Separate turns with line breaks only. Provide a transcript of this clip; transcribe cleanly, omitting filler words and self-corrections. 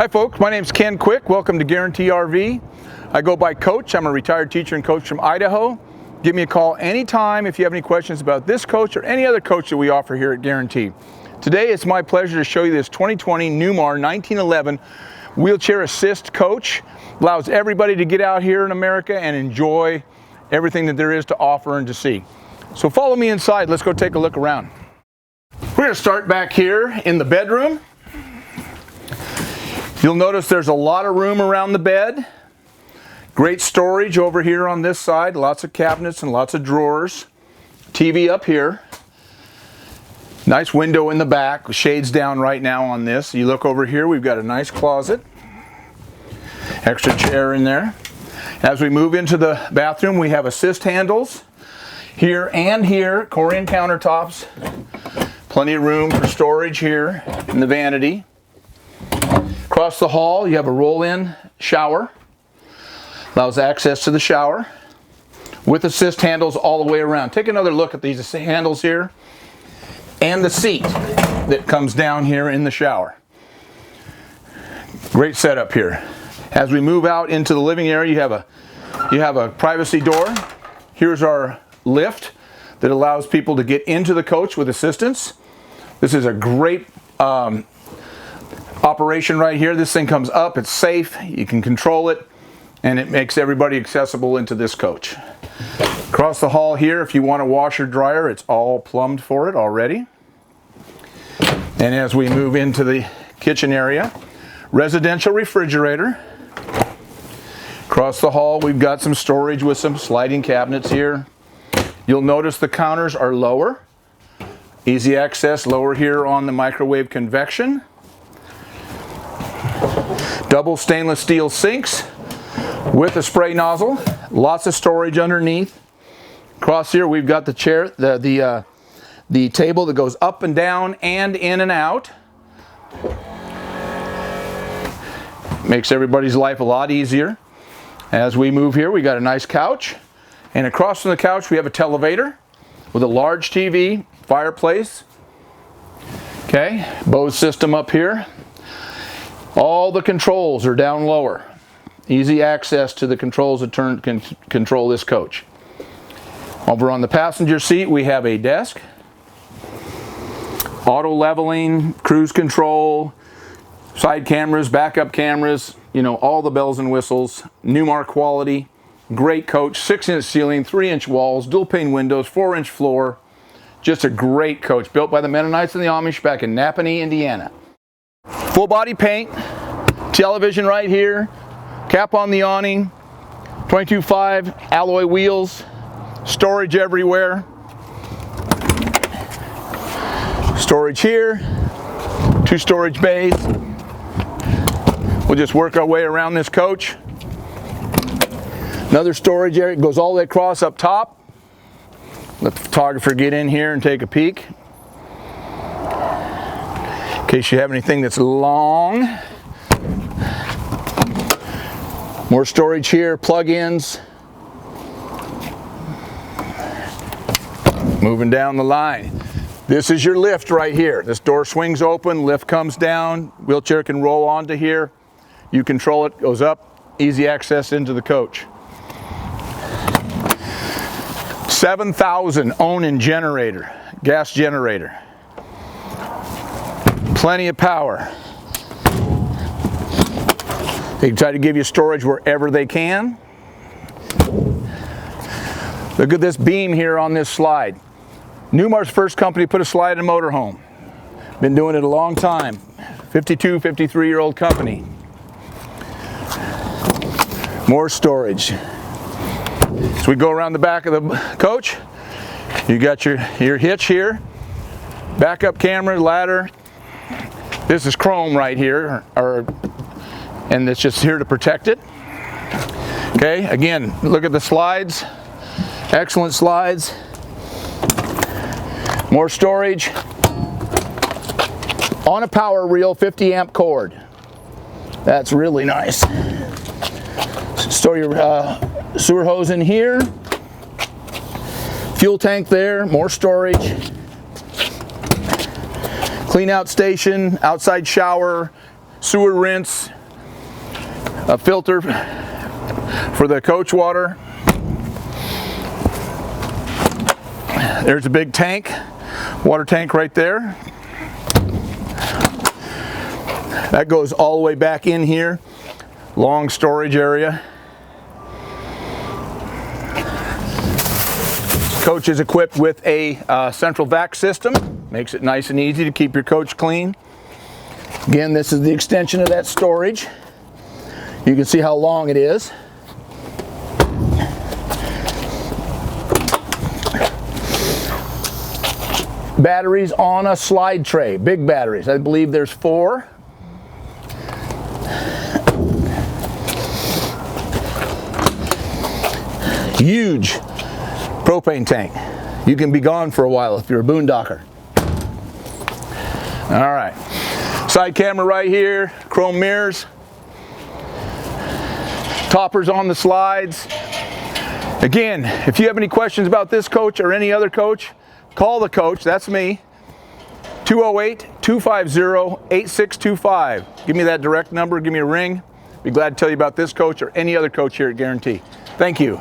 Hi folks, my name's Ken Quick. Welcome to Guarantee RV. I go by Coach. I'm a retired teacher and coach from Idaho. Give me a call anytime if you have any questions about this coach or any other coach that we offer here at Guarantee. Today it's my pleasure to show you this 2020 Newmar 1911 wheelchair assist coach. Allows everybody to get out here in America and enjoy everything that there is to offer and to see. So follow me inside. Let's go take a look around. We're going to start back here in the bedroom. You'll notice there's a lot of room around the bed. Great storage over here on this side. Lots of cabinets and lots of drawers. TV up here. Nice window in the back. Shades down right now on this. You look over here, we've got a nice closet. Extra chair in there. As we move into the bathroom, we have assist handles here and here. Corian countertops. Plenty of room for storage here in the vanity. Across the hall, you have a roll-in shower. Allows access to the shower with assist handles all the way around. Take another look at these handles here and the seat that comes down here in the shower. Great setup here. As we move out into the living area, you have a privacy door. Here's our lift that allows people to get into the coach with assistance. This is a great operation right here. This thing comes up, it's safe, you can control it, and it makes everybody accessible into this coach. Across the hall here, if you want a washer dryer, it's all plumbed for it already. And as we move into the kitchen area, residential refrigerator. Across the hall, we've got some storage with some sliding cabinets here. You'll notice the counters are lower. Easy access lower here on the microwave convection. Double stainless steel sinks with a spray nozzle. Lots of storage underneath. Across here we've got the chair, the table that goes up and down and in and out. Makes everybody's life a lot easier. As we move here, we got a nice couch. And across from the couch we have a televator with a large TV, fireplace. Okay, Bose system up here. All the controls are down lower. Easy access to the controls that can control this coach. Over on the passenger seat we have a desk. Auto leveling, cruise control, side cameras, backup cameras, you know, all the bells and whistles. Newmar quality, great coach, 6-inch ceiling, 3-inch walls, dual pane windows, 4-inch floor. Just a great coach, built by the Mennonites and the Amish back in Napanee, Indiana. Full body paint, television right here, cap on the awning, 22.5 alloy wheels, storage everywhere. Storage here, 2 storage bays. We'll just work our way around this coach. Another storage area, it goes all the way across up top. Let the photographer get in here and take a peek. In case you have anything that's long. More storage here, plug-ins. Moving down the line. This is your lift right here. This door swings open, lift comes down, wheelchair can roll onto here. You control it, goes up, easy access into the coach. 7,000 awning generator, gas generator. Plenty of power. They try to give you storage wherever they can. Look at this beam here on this slide. Newmar's first company to put a slide in a motorhome. Been doing it a long time. 52, 53-year-old company. More storage. So we go around the back of the coach. You got your hitch here. Backup camera, ladder. This is chrome right here, and it's just here to protect it. Okay, again, look at the slides. Excellent slides. More storage. On a power reel, 50 amp cord. That's really nice. Store your sewer hose in here. Fuel tank there, more storage. Clean out station, outside shower, sewer rinse, a filter for the coach water. There's a big tank, water tank right there. That goes all the way back in here. Long storage area. Coach is equipped with a central vac system. Makes it nice and easy to keep your coach clean. Again, this is the extension of that storage. You can see how long it is. Batteries on a slide tray, big batteries. I believe there's 4. Huge propane tank. You can be gone for a while if you're a boondocker. All right, side camera right here, chrome mirrors, toppers on the slides. Again, if you have any questions about this coach or any other coach, call the coach, that's me, 208-250-8625. Give me that direct number, give me a ring. Be glad to tell you about this coach or any other coach here at Guarantee. Thank you.